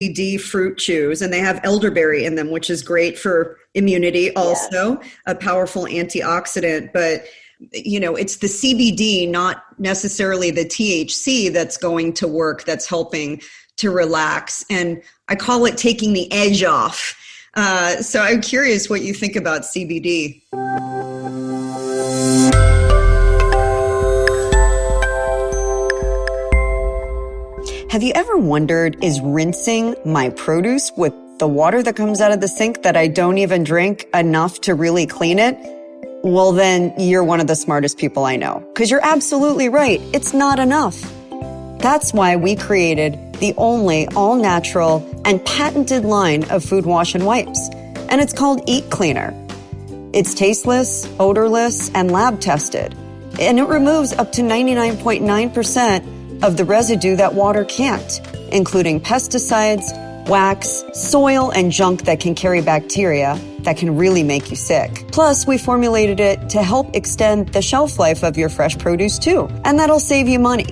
CBD fruit chews, and they have elderberry in them, which is great for immunity, also a powerful antioxidant. But it's the CBD, not necessarily the THC, that's going to work, that's helping to relax. And I call it taking the edge off. So I'm curious what you think about CBD. Have you ever wondered, is rinsing my produce with the water that comes out of the sink that I don't even drink enough to really clean it? Well, then you're one of the smartest people I know, because you're absolutely right. It's not enough. That's why we created the only all-natural and patented line of food wash and wipes, and it's called Eat Cleaner. It's tasteless, odorless, and lab tested, and it removes up to 99.9% of the residue that water can't, including pesticides, wax, soil, and junk that can carry bacteria that can really make you sick. Plus, we formulated it to help extend the shelf life of your fresh produce too, and that'll save you money.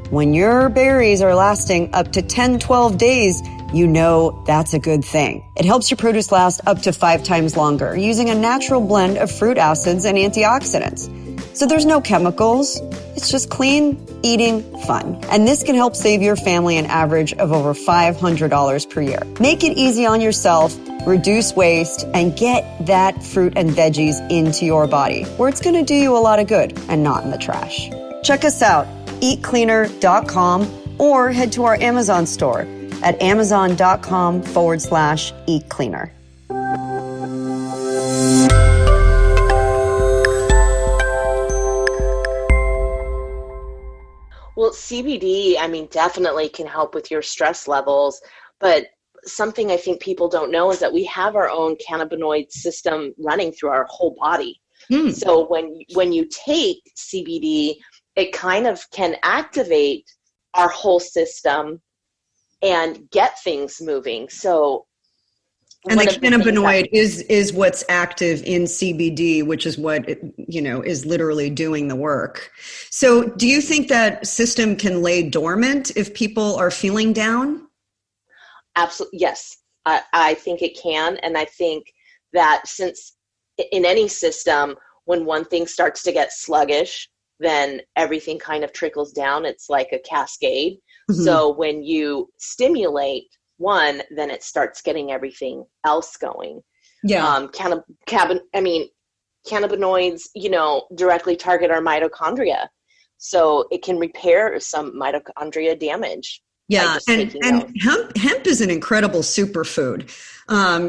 When your berries are lasting up to 10-12 days, you know that's a good thing. It helps your produce last up to 5 times longer using a natural blend of fruit acids and antioxidants. So there's no chemicals. It's just clean eating fun. And this can help save your family an average of over $500 per year. Make it easy on yourself, reduce waste, and get that fruit and veggies into your body, where it's going to do you a lot of good and not in the trash. Check us out, eatcleaner.com, or head to our Amazon store at amazon.com/eatcleaner. Well, CBD, definitely can help with your stress levels, but something I think people don't know is that we have our own cannabinoid system running through our whole body. So when you take CBD, it kind of can activate our whole system and get things moving. So, and the cannabinoid is what's active in CBD, which is what is literally doing the work. So do you think that system can lay dormant if people are feeling down? Absolutely, yes. I think it can. And I think that since in any system, when one thing starts to get sluggish, then everything kind of trickles down. It's like a cascade. Mm-hmm. So when you stimulate one, then it starts getting everything else going. Yeah. Cannabinoids, directly target our mitochondria. So it can repair some mitochondria damage. Yeah. And hemp is an incredible superfood.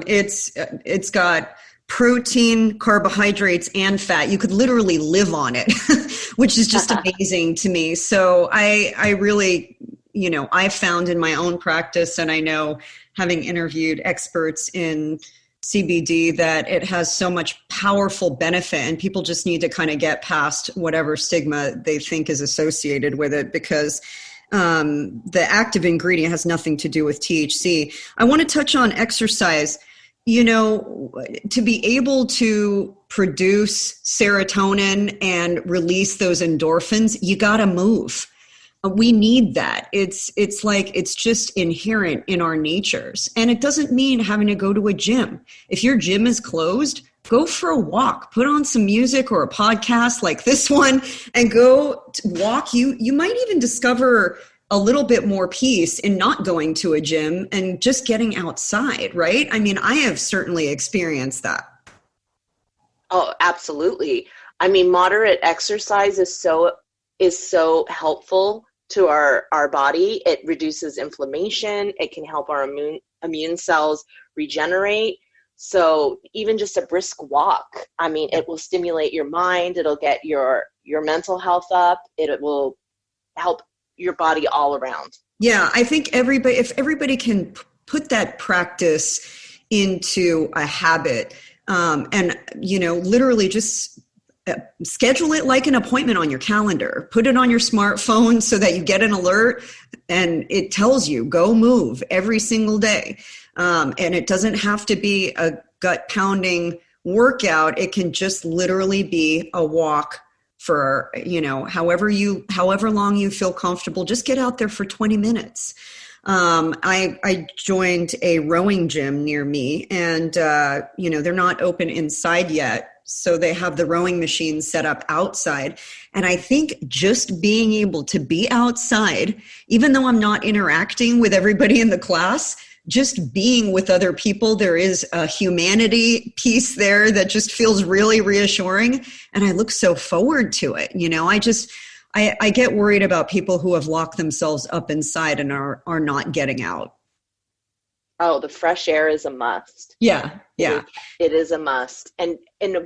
It's got protein, carbohydrates, and fat. You could literally live on it, which is just amazing to me. So I really, I found in my own practice, and I know having interviewed experts in CBD, that it has so much powerful benefit, and people just need to kind of get past whatever stigma they think is associated with it, because the active ingredient has nothing to do with THC. I want to touch on exercise. To be able to produce serotonin and release those endorphins, you got to move. We need that. It's just inherent in our natures. And it doesn't mean having to go to a gym. If your gym is closed, go for a walk, put on some music or a podcast like this one and go walk. You might even discover a little bit more peace in not going to a gym and just getting outside, right? I have certainly experienced that. Oh, absolutely. Moderate exercise is so helpful to our body. It reduces inflammation. It can help our immune cells regenerate. So even just a brisk walk, it will stimulate your mind. It'll get your mental health up. It will help your body all around. Yeah, I think if everybody can put that practice into a habit, and literally just schedule it like an appointment on your calendar. Put it on your smartphone so that you get an alert and it tells you go move every single day. And it doesn't have to be a gut pounding workout. It can just literally be a walk for, however long you feel comfortable. Just get out there for 20 minutes. I joined a rowing gym near me, and they're not open inside yet. So they have the rowing machines set up outside. And I think just being able to be outside, even though I'm not interacting with everybody in the class, just being with other people, there is a humanity piece there that just feels really reassuring. And I look so forward to it. I get worried about people who have locked themselves up inside and are not getting out. Oh, the fresh air is a must. Yeah. It is a must. And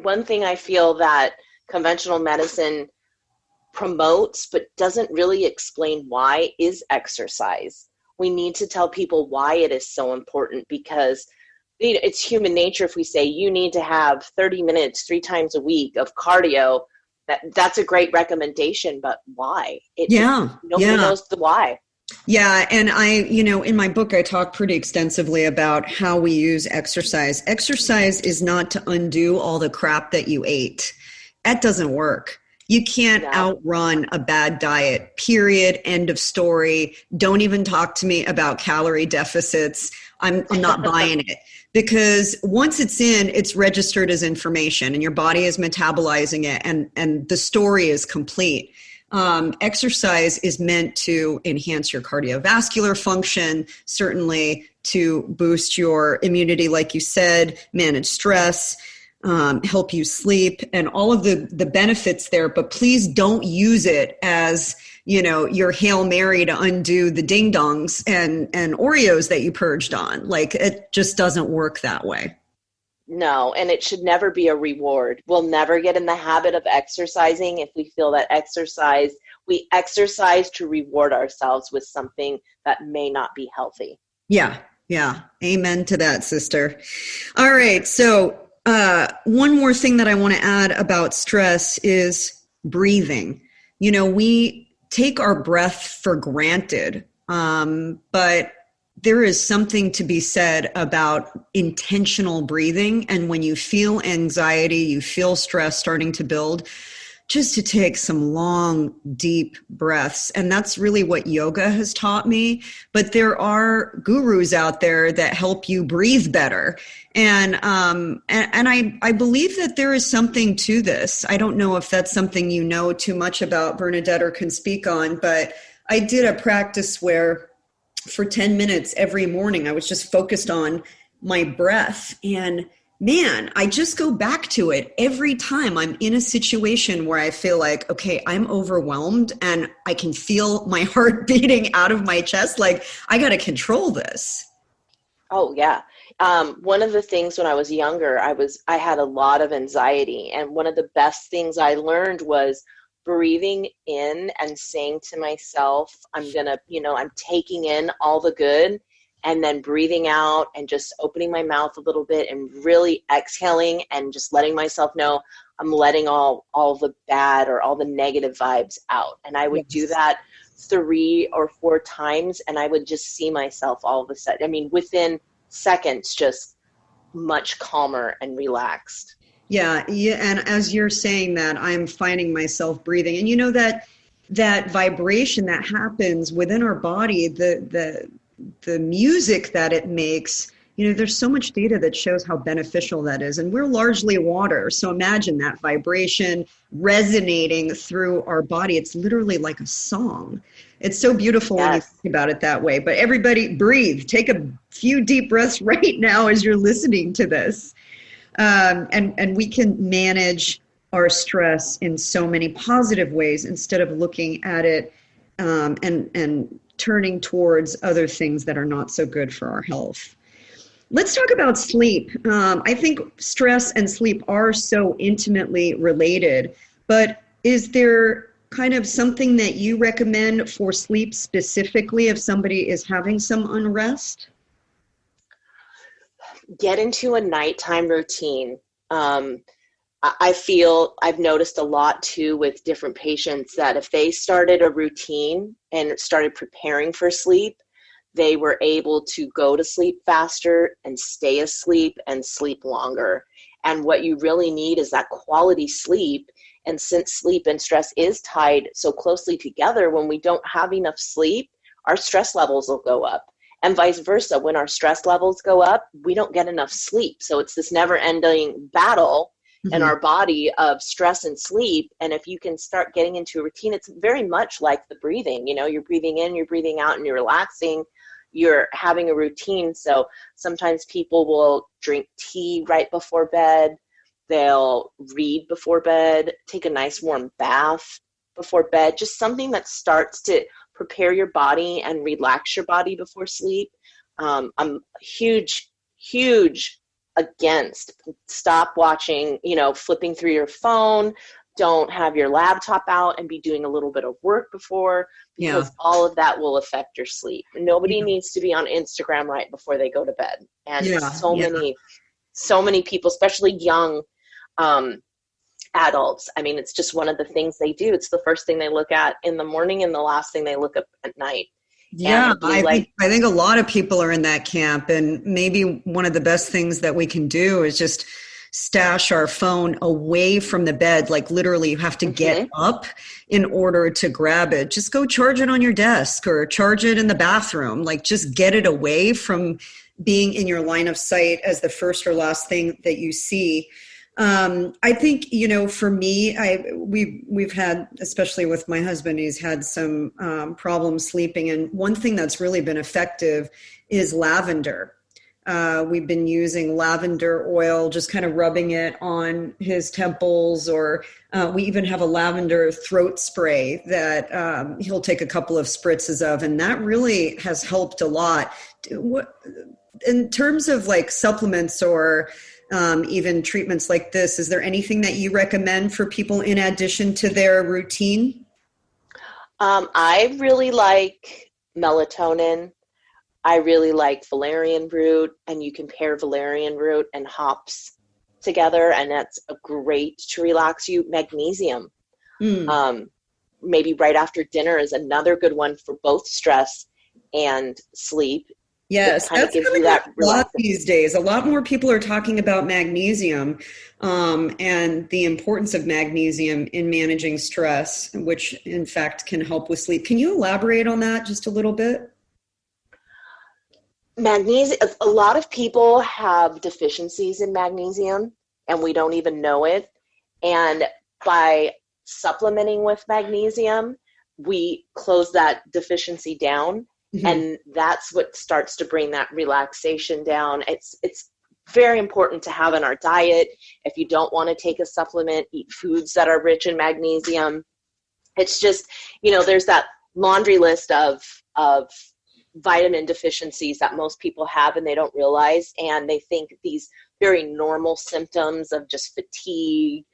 one thing I feel that conventional medicine promotes but doesn't really explain why is exercise. We need to tell people why it is so important, because it's human nature. If we say you need to have 30 minutes 3 times a week of cardio, that's a great recommendation, but why? Nobody knows the why. Yeah. And in my book, I talk pretty extensively about how we use exercise. Exercise is not to undo all the crap that you ate. That doesn't work. You can't outrun a bad diet, period, end of story. Don't even talk to me about calorie deficits. I'm not buying it, because once it's in, it's registered as information and your body is metabolizing it, and the story is complete. Exercise is meant to enhance your cardiovascular function, certainly to boost your immunity, like you said, manage stress, help you sleep, and all of the benefits there. But please don't use it as, your Hail Mary to undo the ding dongs and Oreos that you purged on. Like, it just doesn't work that way. No, and it should never be a reward. We'll never get in the habit of exercising if we feel that we exercise to reward ourselves with something that may not be healthy. Yeah. Amen to that, sister. All right. So one more thing that I want to add about stress is breathing. We take our breath for granted, but there is something to be said about intentional breathing. And when you feel anxiety, you feel stress starting to build, just to take some long, deep breaths. And that's really what yoga has taught me. But there are gurus out there that help you breathe better. And I believe that there is something to this. I don't know if that's something you know too much about, Bernadette, or can speak on, but I did a practice where for 10 minutes every morning, I was just focused on my breath. And man, I just go back to it every time I'm in a situation where I feel like, okay, I'm overwhelmed and I can feel my heart beating out of my chest. Like, I got to control this. Oh, yeah. One of the things when I was younger, I had a lot of anxiety. And one of the best things I learned was breathing in and saying to myself, I'm taking in all the good, and then breathing out and just opening my mouth a little bit and really exhaling and just letting myself know I'm letting all the bad or all the negative vibes out. And I would do that 3 or 4 times, and I would just see myself all of a sudden, within seconds, just much calmer and relaxed. Yeah. And as you're saying that, I'm finding myself breathing. And that vibration that happens within our body, the music that it makes, there's so much data that shows how beneficial that is. And we're largely water. So imagine that vibration resonating through our body. It's literally like a song. It's so beautiful when you think about it that way. But everybody breathe. Take a few deep breaths right now as you're listening to this. And we can manage our stress in so many positive ways instead of looking at it and turning towards other things that are not so good for our health. Let's talk about sleep. I think stress and sleep are so intimately related, but is there kind of something that you recommend for sleep specifically if somebody is having some unrest? Get into a nighttime routine. I feel I've noticed a lot too with different patients that if they started a routine and started preparing for sleep, they were able to go to sleep faster and stay asleep and sleep longer. And what you really need is that quality sleep. And since sleep and stress is tied so closely together, when we don't have enough sleep, our stress levels will go up. And vice versa. When our stress levels go up, we don't get enough sleep. So it's this never ending battle in our body of stress and sleep. And if you can start getting into a routine, it's very much like the breathing. You're breathing in, you're breathing out, and you're relaxing. You're having a routine. So sometimes people will drink tea right before bed. They'll read before bed, take a nice warm bath before bed, just something that starts to prepare your body and relax your body before sleep. I'm huge against stop watching, flipping through your phone. Don't have your laptop out and be doing a little bit of work before, because all of that will affect your sleep. Nobody needs to be on Instagram right before they go to bed. And so many people, especially young adults, I mean, it's just one of the things they do. It's the first thing they look at in the morning and the last thing they look at night. Yeah, I think a lot of people are in that camp, and maybe one of the best things that we can do is just stash our phone away from the bed. Like literally you have to get up in order to grab it. Just go charge it on your desk or charge it in the bathroom. Like just get it away from being in your line of sight as the first or last thing that you see. I think, for me, we've had, especially with my husband, he's had some problems sleeping. And one thing that's really been effective is lavender. We've been using lavender oil, just kind of rubbing it on his temples, or we even have a lavender throat spray that he'll take a couple of spritzes of. And that really has helped a lot. In terms of like supplements or even treatments like this, is there anything that you recommend for people in addition to their routine? I really like melatonin. I really like valerian root, and you can pair valerian root and hops together, and that's a great to relax you. Magnesium, maybe right after dinner, is another good one for both stress and sleep. Yes, that's coming up a lot these days. A lot more people are talking about magnesium and the importance of magnesium in managing stress, which in fact can help with sleep. Can you elaborate on that just a little bit? Magnesium, a lot of people have deficiencies in magnesium and we don't even know it. And by supplementing with magnesium, we close that deficiency down. And that's what starts to bring that relaxation down. It's very important to have in our diet. If you don't want to take a supplement, eat foods that are rich in magnesium. It's just, there's that laundry list of vitamin deficiencies that most people have and they don't realize. And they think these very normal symptoms of just fatigue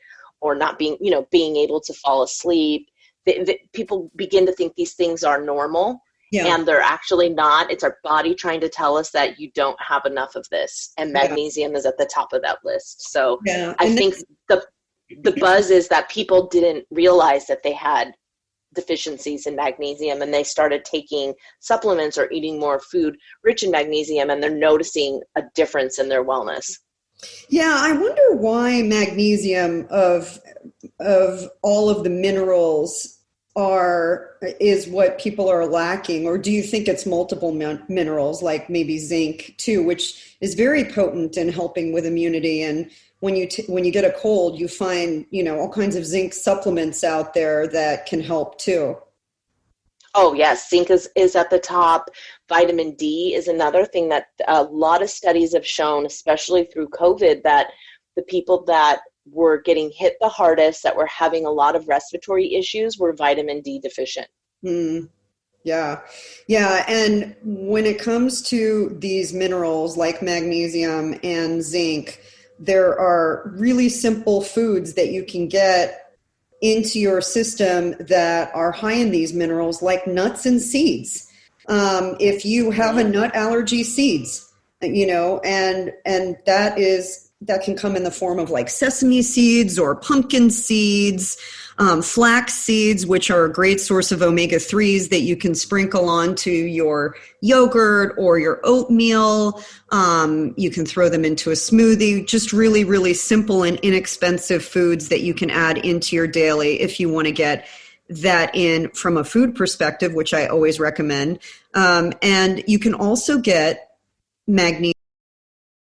or not being able to fall asleep. People begin to think these things are normal. Yeah. And they're actually not. It's our body trying to tell us that you don't have enough of this. And magnesium is at the top of that list. So I think the buzz is that people didn't realize that they had deficiencies in magnesium, and they started taking supplements or eating more food rich in magnesium, and they're noticing a difference in their wellness. Yeah, I wonder why magnesium of all of the minerals is what people are lacking, or do you think it's multiple minerals like maybe zinc too, which is very potent in helping with immunity? And when you get a cold, you find all kinds of zinc supplements out there that can help too. Oh yes, zinc is at the top. Vitamin D is another thing that a lot of studies have shown, especially through COVID, that the people that were getting hit the hardest, that were having a lot of respiratory issues, were vitamin D deficient. Yeah. And when it comes to these minerals like magnesium and zinc, there are really simple foods that you can get into your system that are high in these minerals, like nuts and seeds. If you have a nut allergy, seeds, and that can come in the form of like sesame seeds or pumpkin seeds, flax seeds, which are a great source of omega-3s that you can sprinkle onto your yogurt or your oatmeal. You can throw them into a smoothie. Just really, really simple and inexpensive foods that you can add into your daily if you want to get that in from a food perspective, which I always recommend. And you can also get magnesium